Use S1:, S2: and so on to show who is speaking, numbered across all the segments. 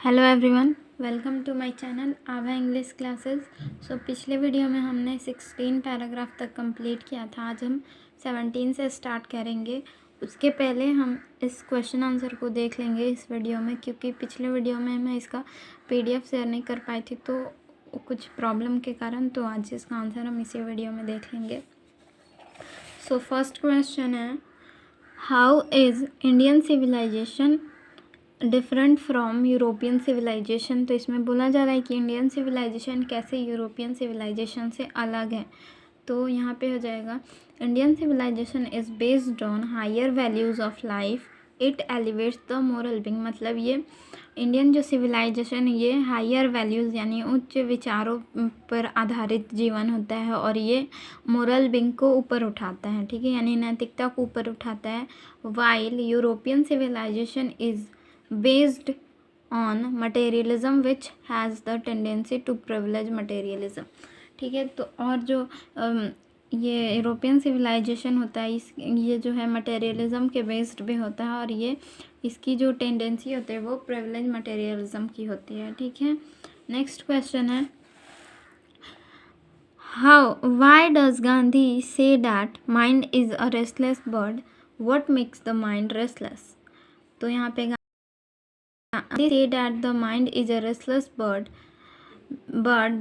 S1: Hello everyone, welcome to my channel Abha English classes. पिछले video में हमने 16 पैराग्राफ तक कंप्लीट किया था। आज हम 17 से स्टार्ट करेंगे। उसके पहले हम इस क्वेश्चन आंसर को देख लेंगे इस वीडियो में, क्योंकि पिछले वीडियो में मैं इसका पीडीएफ शेयर नहीं कर पाई थी तो कुछ प्रॉब्लम के कारण। तो आज इसका आंसर हम इसी वीडियो में देख लेंगे। फर्स्ट क्वेश्चन है, how is Indian civilisation different from European civilisation. तो इसमें बोला जा रहा है कि इंडियन सिविलाइजेशन कैसे यूरोपियन सिविलाइजेशन से अलग है। तो यहाँ पे हो जाएगा, Indian civilisation is based on higher values of life, it elevates the moral being. मतलब ये इंडियन जो सिविलाइजेशन ये हायर वैल्यूज़ यानी उच्च विचारों पर आधारित जीवन होता है और ये मोरल बिंग को ऊपर उठाता है, ठीक है, यानी नैतिकता को ऊपर उठाता है। While European civilisation is based on materialism which has the tendency to privilege materialism। ठीक है, तो और जो ये यूरोपियन सिविलाइजेशन होता है ये जो है मटेरियलिज्म के बेस्ड भी होता है और ये इसकी जो टेंडेंसी होती है वो प्रिविलेज मटेरियलिज्म की होती है। ठीक है, नेक्स्ट क्वेश्चन है, why does Gandhi say that mind is a restless bird, what makes the mind restless. तो यहाँ पे they say that the mind is a restless bird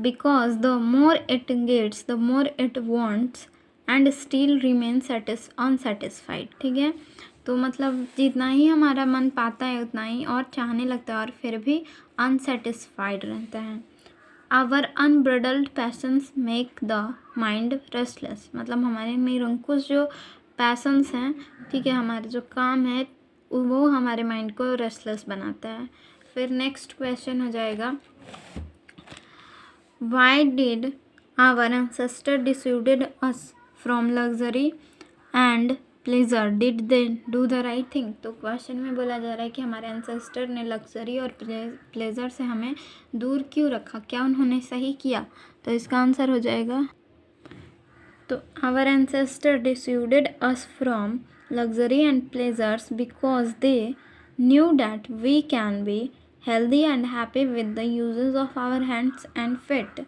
S1: because the more it gets the more it wants and still remains unsatisfied। ठीक है, तो मतलब जितना ही हमारा मन पाता है उतना ही और चाहने लगता है और फिर भी अनसेटिस्फाइड रहता है। Our unbridled passions make the mind restless। मतलब हमारे निरंकुश जो पैशंस हैं, ठीक है, हमारे जो काम है वो हमारे माइंड को रेस्टलेस बनाता है। फिर नेक्स्ट क्वेश्चन हो जाएगा, why did our ancestor dissuaded us from luxury and pleasure, did they do the right thing. तो क्वेश्चन में बोला जा रहा है कि हमारे एंसेस्टर ने लग्जरी और प्लेजर से हमें दूर क्यों रखा, क्या उन्होंने सही किया। तो इसका आंसर हो जाएगा, तो our ancestor dissuaded us from luxury and pleasures because they knew that we can be healthy and happy with the uses of our hands and feet।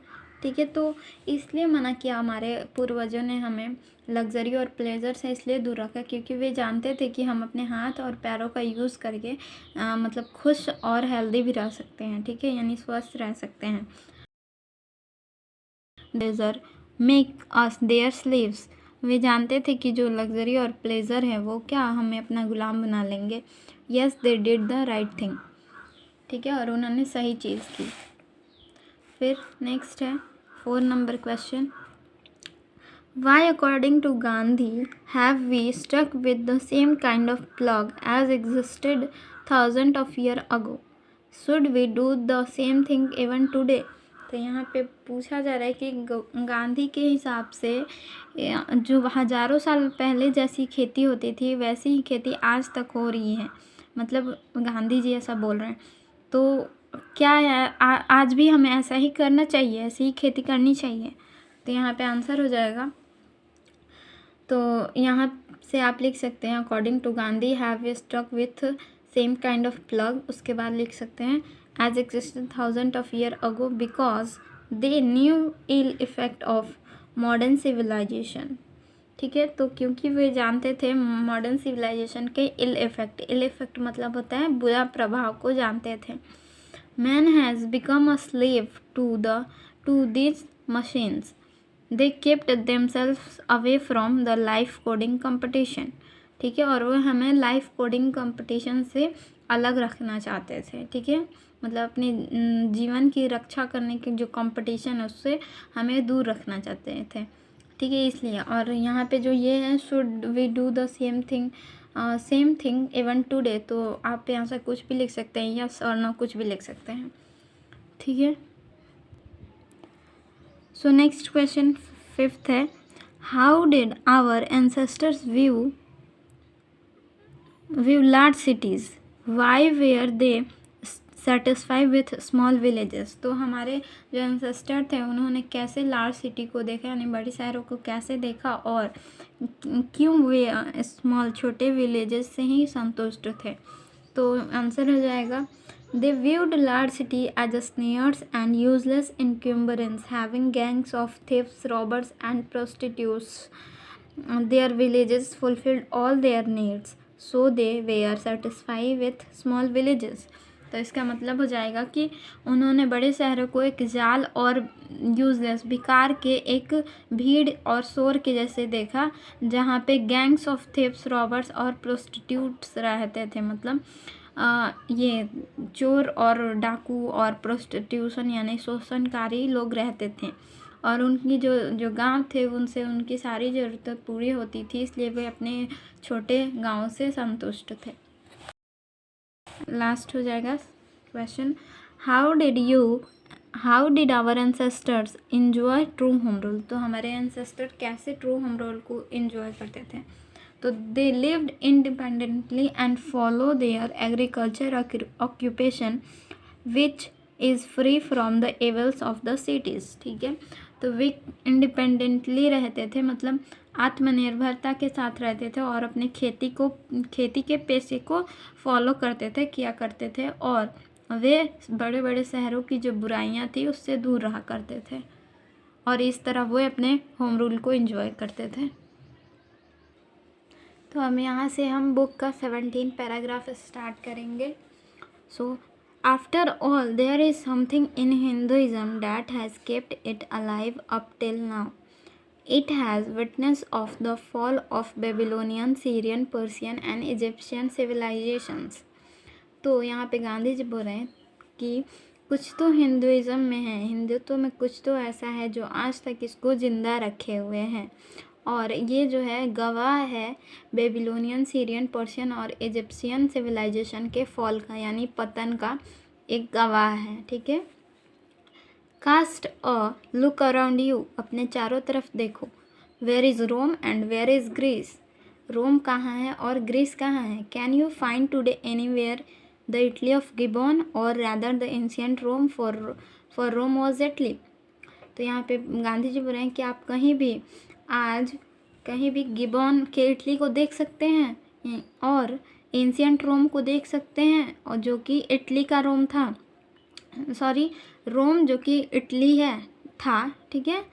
S1: ठीक है, तो इसलिए मना किया हमारे पूर्वजों ने हमें लग्जरी और प्लेजर से इसलिए दूर रखा क्योंकि वे जानते थे कि हम अपने हाथ और पैरों का यूज़ करके मतलब खुश और हेल्दी भी रह सकते हैं। ठीक है, यानी स्वस्थ रह सकते हैं। Pleasure make us their slaves. वे जानते थे कि जो लग्जरी और प्लेजर है वो क्या हमें अपना गुलाम बना लेंगे। Yes they did the right thing. ठीक है, और उन्होंने सही चीज़ की। फिर नेक्स्ट है 4 number question, why according to Gandhi have we stuck with the same kind of plug as existed thousand of year ago, should we do the same thing even today. तो यहाँ पे पूछा जा रहा है कि गांधी के हिसाब से जो हज़ारों साल पहले जैसी खेती होती थी वैसी ही खेती आज तक हो रही है। मतलब गांधी जी ऐसा बोल रहे हैं, तो क्या है आज भी हमें ऐसा ही करना चाहिए, ऐसी ही खेती करनी चाहिए। तो यहाँ पे आंसर हो जाएगा, तो यहाँ से आप लिख सकते हैं, according to Gandhi have we stuck with same kind of plug. उसके बाद लिख सकते हैं as existed thousands of years ago because they knew ill effect of modern civilization। ठीक है, तो क्योंकि वे जानते थे मॉडर्न सिविलाइजेशन के इल इफेक्ट मतलब होता है बुरा प्रभाव को जानते थे। Man has become a slave to this machines, they kept themselves away from the life coding competition. ठीक है, और वो हमें लाइफ कोडिंग कंपटीशन से अलग रखना चाहते थे। ठीक है, मतलब अपने जीवन की रक्षा करने के जो कंपटीशन है उससे हमें दूर रखना चाहते थे। ठीक है, इसलिए। और यहाँ पे जो ये है, should we do the same thing even today, तो आप यहाँ से कुछ भी लिख सकते हैं, यस और नो कुछ भी लिख सकते हैं। ठीक है, सो नेक्स्ट क्वेश्चन 5th है, how did our ancestors view large cities, why were they satisfy with small villages. तो हमारे जो एंसेस्टर थे उन्होंने कैसे लार्ज सिटी को देखा, यानी बड़ी शहरों को कैसे देखा और क्यों वे स्मॉल छोटे विलेजेस से ही संतुष्ट थे। तो आंसर हो जाएगा, They viewed large city as snares and useless encumbrance, having gangs of thieves, robbers, and prostitutes. Their villages fulfilled all their needs, so they were satisfied with small villages. तो इसका मतलब हो जाएगा कि उन्होंने बड़े शहरों को एक जाल और यूजलेस बेकार के एक भीड़ और शोर के जैसे देखा, जहाँ पे गैंग्स ऑफ थीव्स, रॉबर्स और प्रोस्टिट्यूट्स रहते थे। मतलब ये चोर और डाकू और प्रोस्टिट्यूशन यानी शोषणकारी लोग रहते थे, और उनकी जो गांव थे उनसे उनकी सारी ज़रूरतें पूरी होती थी, इसलिए वे अपने छोटे गांव से संतुष्ट थे। लास्ट हो जाएगा question, how did our ancestors enjoy true home rule. तो हमारे एंसेस्टर कैसे ट्रू होम रूल को इंजॉय करते थे। तो they lived independently and follow their agriculture occupation which is free from the evils of the cities. ठीक है, तो वे इंडिपेंडेंटली रहते थे, मतलब आत्मनिर्भरता के साथ रहते थे और अपने खेती के पेशे को फॉलो किया करते थे, और वे बड़े बड़े शहरों की जो बुराइयां थी उससे दूर रहा करते थे, और इस तरह वो अपने होम रूल को एंजॉय करते थे। तो हम यहाँ से हम बुक का 17 पैराग्राफ स्टार्ट करेंगे। So after all there is something in Hinduism that has kept it alive up till now. It has witness of the fall of Babylonian, Syrian, Persian and Egyptian civilizations। तो यहाँ पे गांधी जी बोल रहे हैं कि कुछ तो हिंदुइज्म में है, हिंदुत्व में कुछ तो ऐसा है जो आज तक इसको ज़िंदा रखे हुए हैं, और ये जो है गवाह है बेबीलोनियन, सीरियन, पर्शियन और इजिप्शियन सिविलाइजेशन के फॉल का, यानी पतन का एक गवाह है। ठीक है, cast a look around you, अपने चारों तरफ देखो। Where is Rome and where is Greece, Rome कहाँ है और ग्रीस कहाँ है। Can you find today anywhere the Italy of Gibbon और rather the ancient Rome, for Rome was Italy. तो यहाँ पे गांधी जी बोल रहे हैं कि आप कहीं भी गिबॉन के इटली को देख सकते हैं और एंशियंट रोम को देख सकते हैं, और जो कि इटली का रोम था, रोम जो कि इटली था। ठीक है,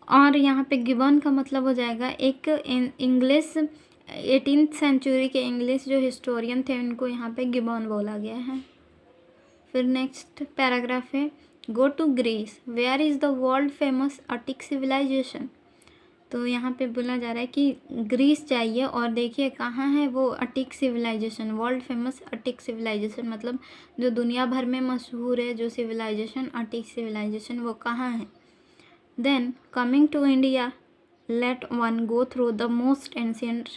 S1: और यहाँ पे गिबॉन का मतलब हो जाएगा एक इंग्लिश 18th सेंचुरी के इंग्लिश जो हिस्टोरियन थे उनको यहाँ पे गिबॉन बोला गया है। फिर नेक्स्ट पैराग्राफ है, go to Greece, where is the world famous Attic civilisation. तो यहाँ पे बोला जा रहा है कि ग्रीस जाइए और देखिए कहाँ है वो अटिक civilisation, world famous Attic civilisation, मतलब जो दुनिया भर में मशहूर है जो सिविलाइजेशन, अटिक सिविलाइजेशन, वो कहाँ है। Then coming to India, let one go through the most ancient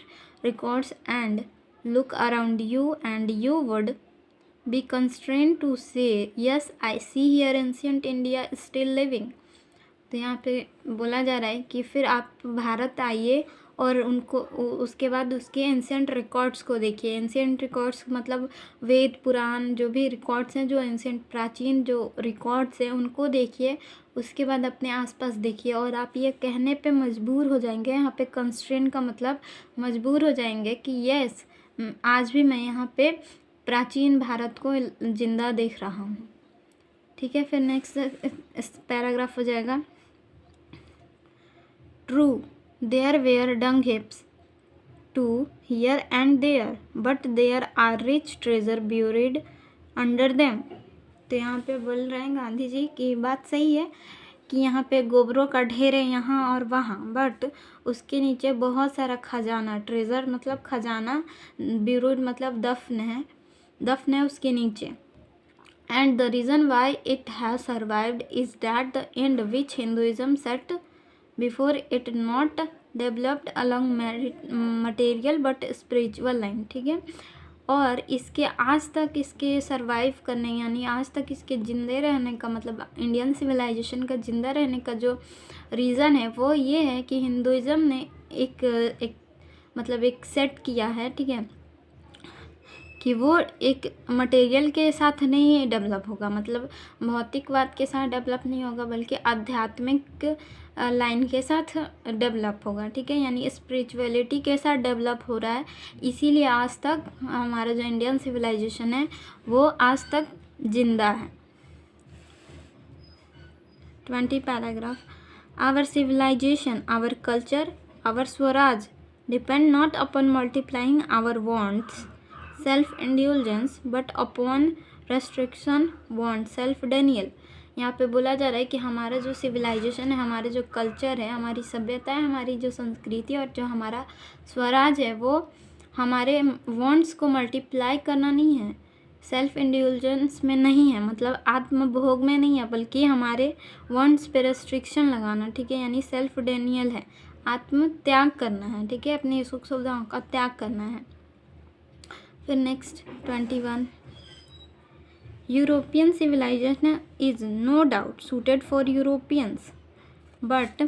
S1: records and look around you and you would be constrained to say yes I see here ancient India still living. तो यहाँ पे बोला जा रहा है कि फिर आप भारत आइए और उनको उसके बाद उसके एंशियंट रिकॉर्ड्स को देखिए। एंशियंट रिकॉर्ड्स मतलब वेद पुराण जो भी रिकॉर्ड्स हैं, जो एंशियंट प्राचीन जो रिकॉर्ड्स हैं उनको देखिए, उसके बाद अपने आसपास देखिए और आप ये कहने पे मजबूर हो जाएंगे, यहाँ पे कंस्ट्रेंट का मतलब मजबूर हो जाएंगे कि यस आज भी मैं यहाँ पे प्राचीन भारत को जिंदा देख रहा हूँ। ठीक है, फिर नेक्स्ट पैराग्राफ हो जाएगा, True, there were dung heaps too here and there, but there are rich treasure buried under them। तो यहाँ पे बोल रहे हैं गांधी जी की बात सही है कि यहाँ पे गोबरों का ढेर है यहाँ और वहाँ, बट उसके नीचे बहुत सारा खजाना, ट्रेजर मतलब खजाना, ब्यूरिड मतलब दफन है उसके नीचे। And the reason why it has survived is that the and which Hinduism set before it not developed along material but spiritual line. ठीक है, और इसके आज तक इसके सरवाइव करने यानी आज तक इसके ज़िंदे रहने का मतलब इंडियन सिविलाइजेशन का ज़िंदा रहने का जो रीज़न है वो ये है कि हिंदुइज़म ने एक सेट किया है। ठीक है, कि वो एक मटेरियल के साथ नहीं डेवलप होगा, मतलब भौतिकवाद के साथ डेवलप नहीं होगा, बल्कि आध्यात्मिक लाइन के साथ डेवलप होगा, ठीक है, यानी स्पिरिचुअलिटी के साथ डेवलप हो रहा है। इसीलिए आज तक हमारा जो इंडियन सिविलाइजेशन है वो आज तक जिंदा है। 20 paragraph. Our civilisation, our culture, our swaraj depend not upon multiplying our wants, self indulgence, but upon restriction, want, self denial. यहाँ पे बोला जा रहा है कि हमारा जो सिविलाइजेशन है, हमारे जो कल्चर है, हमारी सभ्यता है, हमारी जो संस्कृति और जो हमारा स्वराज है, वो हमारे वांट्स को मल्टीप्लाई करना नहीं है, सेल्फ इंडल्जेंस में नहीं है, मतलब आत्मभोग में नहीं है, बल्कि हमारे वांट्स पे रेस्ट्रिक्शन लगाना, ठीक है, यानी सेल्फ डेनियल है, आत्म त्याग करना है, ठीक है, अपनी सुख सुविधाओं का त्याग करना है। फिर next 21, European civilisation is no doubt suited for Europeans, but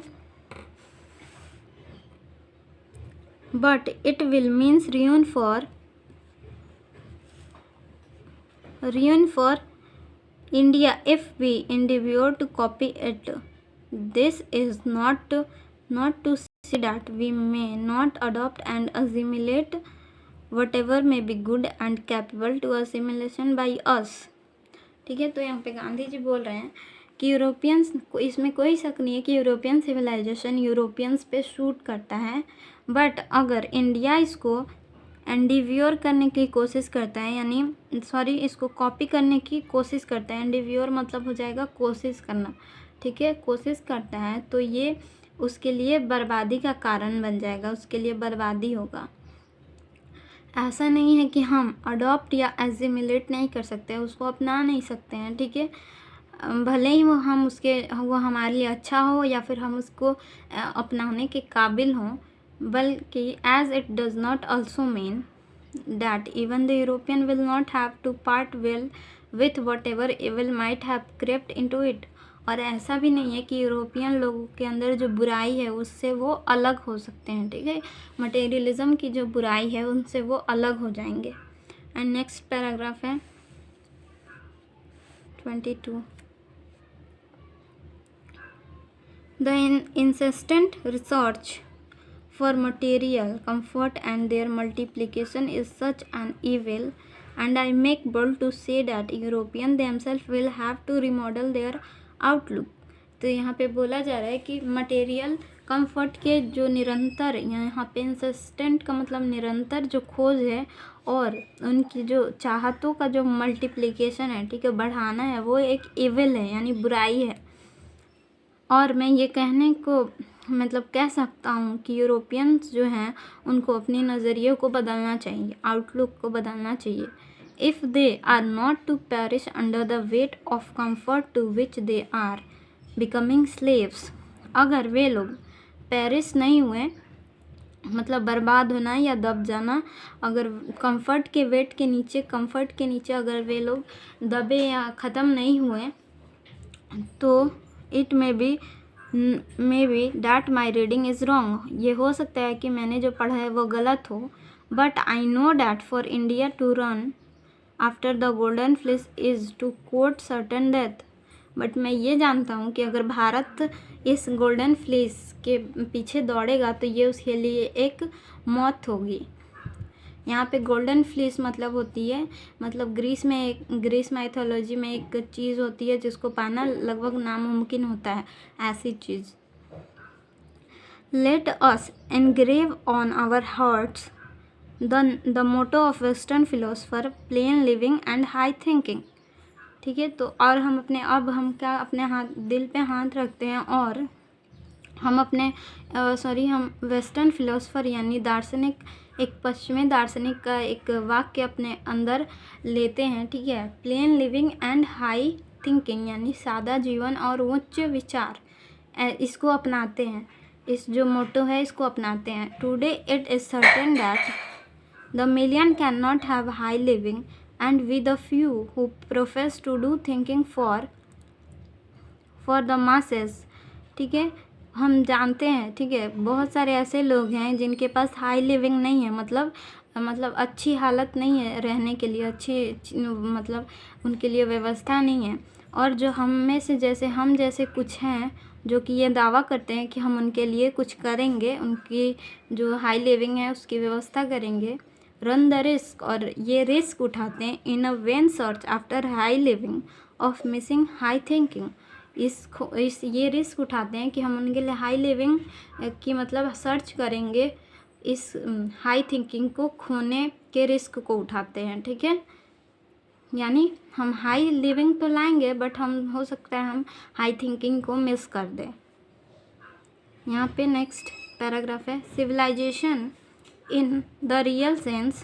S1: it will means ruin for India if we endeavor to copy it. This is not to say that we may not adopt and assimilate whatever may be good and capable to assimilation by us, ठीक है। तो यहाँ पे गांधी जी बोल रहे हैं कि Europeans को, इसमें कोई शक नहीं है कि यूरोपियन सिविलाइजेशन यूरोपियंस पे शूट करता है, बट अगर इंडिया इसको एंडिव्योर करने की कोशिश करता है, यानी सॉरी इसको कॉपी करने की कोशिश करता है, एंडिव्योर मतलब हो जाएगा कोशिश करना, ठीक है, कोशिश करता है, तो ये उसके लिए बर्बादी का कारण बन जाएगा, उसके लिए बर्बादी होगा। ऐसा नहीं है कि हम अडॉप्ट या एजिमिलेट नहीं कर सकते, उसको अपना नहीं सकते हैं, ठीक है, भले ही वो हमारे लिए अच्छा हो या फिर हम उसको अपनाने के काबिल हों, बल्कि as it does not also mean that even the European will not have to part well with whatever evil might have crept into it. और ऐसा भी नहीं है कि यूरोपियन लोगों के अंदर जो बुराई है उससे वो अलग हो सकते हैं, ठीक है, मटेरियलिज्म की जो बुराई है उनसे वो अलग हो जाएंगे। एंड नेक्स्ट पैराग्राफ है 22, the insistent research for material comfort and their multiplication is such an evil, and I make bold to say that Europeans themselves will have to remodel their outlook। तो यहाँ पे बोला जा रहा है कि material comfort के जो निरंतर, यहाँ पे इंसिस्टेंट का मतलब निरंतर जो खोज है, और उनकी जो चाहतों का जो मल्टीप्लिकेशन है, ठीक है, बढ़ाना है, वो एक इविल है, यानी बुराई है। और मैं ये कहने को मतलब कह सकता हूँ कि यूरोपियंस जो हैं उनको अपने नज़रिए को बदलना चाहिए, आउटलुक को बदलना चाहिए। If they are not to perish under the weight of comfort to which they are becoming slaves, अगर वे लोग पेरिश नहीं हुए, मतलब बर्बाद होना या दब जाना, अगर कंफर्ट के वेट के नीचे, कंफर्ट के नीचे अगर वे लोग दबे या ख़त्म नहीं हुए, तो it may be that my reading is wrong, ये हो सकता है कि मैंने जो पढ़ा है वो गलत हो, but I know that for India to run after the golden fleece is to court certain death. But मैं ये जानता हूँ कि अगर भारत इस गोल्डन फ्लिस के पीछे दौड़ेगा तो ये उसके लिए एक मौत होगी। यहाँ पे गोल्डन फ्लिस मतलब होती है, मतलब ग्रीस माइथोलॉजी में एक चीज़ होती है जिसको पाना लगभग नामुमकिन होता है, ऐसी चीज़। Let us engrave on our hearts the motto of western philosopher, plain living and high thinking, ठीक है। तो और हम अपने दिल पे हाथ रखते हैं, और हम हम वेस्टर्न फिलोसफर यानी दार्शनिक, एक पश्चिमी दार्शनिक का एक वाक्य अपने अंदर लेते हैं, ठीक है, plane living and high thinking, यानी सादा जीवन और उच्च विचार, इसको अपनाते हैं, इस जो मोटो है इसको अपनाते हैं। Today it is certain that the million can not have high living and we the few who profess to do thinking for the masses, ठीक है, हम जानते हैं, ठीक है, बहुत सारे ऐसे लोग हैं जिनके पास हाई लिविंग नहीं है, मतलब मतलब अच्छी हालत नहीं है रहने के लिए, मतलब उनके लिए व्यवस्था नहीं है। और जो हम में से हम जैसे कुछ हैं जो कि ये दावा करते हैं कि हम उनके लिए कुछ करेंगे, उनकी जो हाई लिविंग है उसकी व्यवस्था करेंगे, रन द रिस्क, और ये रिस्क उठाते हैं in a vain search after high living of missing high thinking. ये रिस्क उठाते हैं कि हम उनके लिए हाई लिविंग की मतलब सर्च करेंगे, इस हाई थिंकिंग को खोने के रिस्क को उठाते हैं। ठीक है, यानी हम हाई लिविंग तो लाएंगे बट हो सकता है हम हाई थिंकिंग को मिस कर दें। यहाँ पे नेक्स्ट पैराग्राफ है, civilisation in the real sense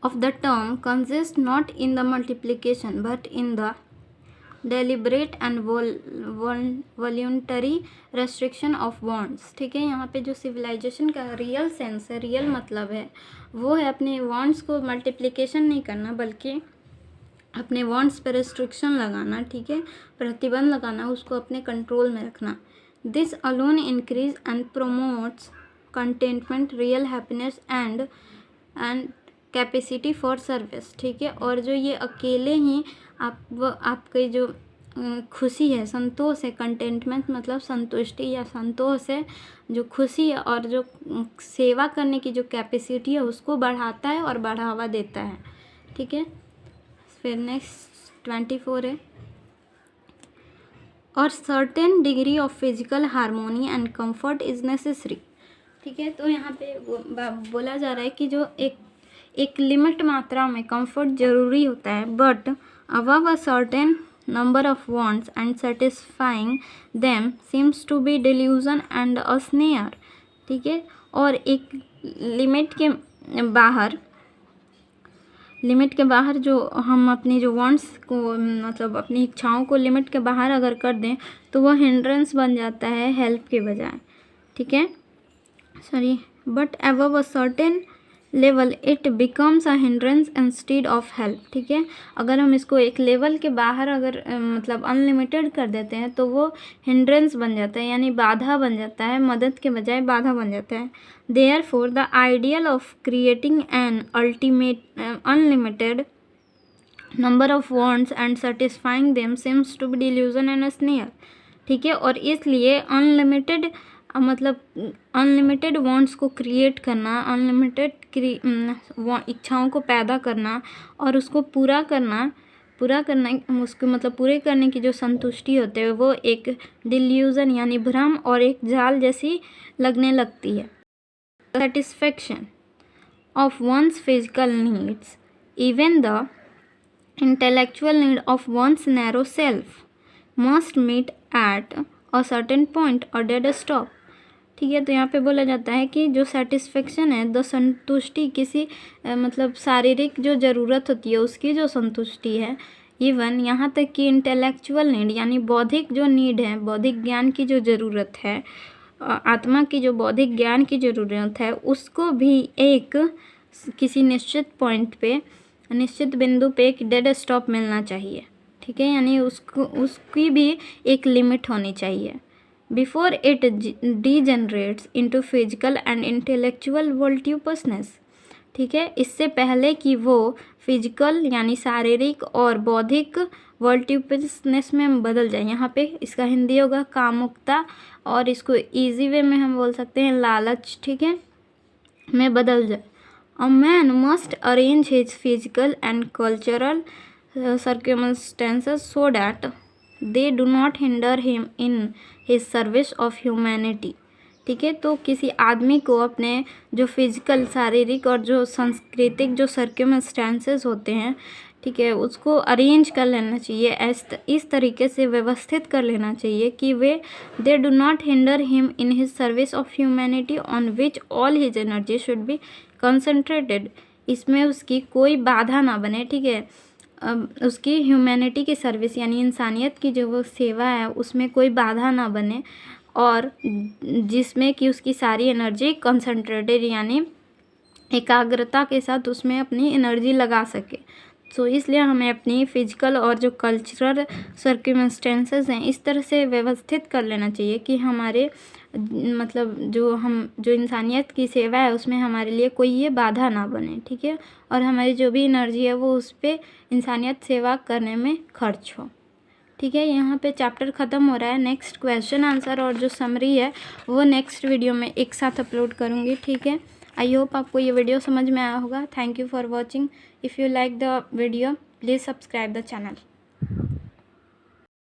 S1: of the term consists not in the multiplication but in the deliberate and voluntary restriction of wants। ठीक है, यहाँ पे जो सिविलाइजेशन का रियल सेंस है, रियल मतलब है, वो है अपने वॉन्ट्स को मल्टीप्लिकेशन नहीं करना बल्कि अपने वॉन्ट्स पर रेस्ट्रिक्शन लगाना। ठीक है, प्रतिबंध लगाना, उसको अपने कंट्रोल में रखना। This alone increase and promotes contentment, real happiness and capacity for service. ठीक है, और जो ये अकेले ही आपकी जो खुशी है, संतोष है, कंटेंटमेंट मतलब संतुष्टि या संतोष है, जो खुशी है और जो सेवा करने की जो कैपेसिटी है उसको बढ़ाता है और बढ़ावा देता है। ठीक है, फिर नेक्स्ट 24 है, और certain degree of physical harmony and comfort is necessary. ठीक है, तो यहाँ पे बोला जा रहा है कि जो एक लिमिट मात्रा में कंफर्ट ज़रूरी होता है, but above a certain number of wants and satisfying them seems to be delusion and a snare. ठीक है, और एक लिमिट के बाहर जो हम अपनी जो वांट्स को मतलब अपनी इच्छाओं को लिमिट के बाहर अगर कर दें तो वह हिंड्रेंस बन जाता है हेल्प के बजाय। ठीक है, but above a certain level it becomes a hindrance instead of help. ठीक है, अगर हम इसको एक लेवल के बाहर अगर मतलब अनलिमिटेड कर देते हैं तो वो हिंड्रेंस बन जाता है, यानी बाधा बन जाता है, मदद के बजाय बाधा बन जाता है। Therefore the ideal of creating an unlimited number of wants and satisfying them seems to be delusion and snare. ठीक है, और इसलिए अनलिमिटेड वांट्स को क्रिएट करना, अनलिमिटेड इच्छाओं को पैदा करना और उसको पूरा करना, उसको मतलब पूरे करने की जो संतुष्टि होती है वो एक डिल्यूजन यानी भ्रम और एक जाल जैसी लगने लगती है। Satisfaction of one's physical needs, even the intellectual need of one's narrow self must meet at a certain point और डेड स्टॉप। ठीक है, तो यहाँ पे बोला जाता है कि जो सेटिस्फेक्शन है, द संतुष्टि किसी मतलब शारीरिक जो ज़रूरत होती है उसकी जो संतुष्टि है, इवन यहाँ तक कि इंटेलेक्चुअल नीड यानी बौद्धिक जो नीड है, बौद्धिक ज्ञान की जो ज़रूरत है, आत्मा की जो बौद्धिक ज्ञान की ज़रूरत है, उसको भी एक किसी निश्चित पॉइंट पे, निश्चित बिंदु पे एक डेड स्टॉप मिलना चाहिए। ठीक है, यानी उसकी भी एक लिमिट होनी चाहिए। Before it degenerates into physical and intellectual voluptuousness. ठीक है, इससे पहले कि वो फिजिकल यानी शारीरिक और बौद्धिक वोल्ट्यूपसनेस में बदल जाए। यहाँ पे इसका हिंदी होगा कामुकता, और इसको इजी वे में हम बोल सकते हैं लालच। ठीक है, में बदल जाए। A man must arrange his physical and cultural circumstances so that they do not hinder him in his service of humanity। ठीक है, तो किसी आदमी को अपने जो फिजिकल, शारीरिक और जो सांस्कृतिक जो सर्कमस्टेंसेस होते हैं, ठीक है, उसको अरेंज कर लेना चाहिए, इस तरीके से व्यवस्थित कर लेना चाहिए कि they do not hinder him in his service of humanity on which all his energy should be concentrated. इसमें उसकी कोई बाधा ना बने। ठीक है, उसकी ह्यूमैनिटी की सर्विस यानी इंसानियत की जो वो सेवा है उसमें कोई बाधा ना बने, और जिसमें कि उसकी सारी एनर्जी कंसंट्रेटेड यानी एकाग्रता के साथ उसमें अपनी एनर्जी लगा सके। सो इसलिए हमें अपनी फिजिकल और जो कल्चरल सर्कमस्टेंसेस हैं इस तरह से व्यवस्थित कर लेना चाहिए कि हमारे मतलब जो इंसानियत की सेवा है उसमें हमारे लिए कोई ये बाधा ना बने, ठीक है। और हमारी जो भी एनर्जी है वो उस पर इंसानियत सेवा करने में खर्च हो, ठीक है। यहाँ पे चैप्टर ख़त्म हो रहा है। नेक्स्ट क्वेश्चन आंसर और जो समरी है वो नेक्स्ट वीडियो में एक साथ अपलोड करूँगी, ठीक है। आई होप आपको ये वीडियो समझ में आया होगा। Thank you for watching. If you like the video please subscribe the channel.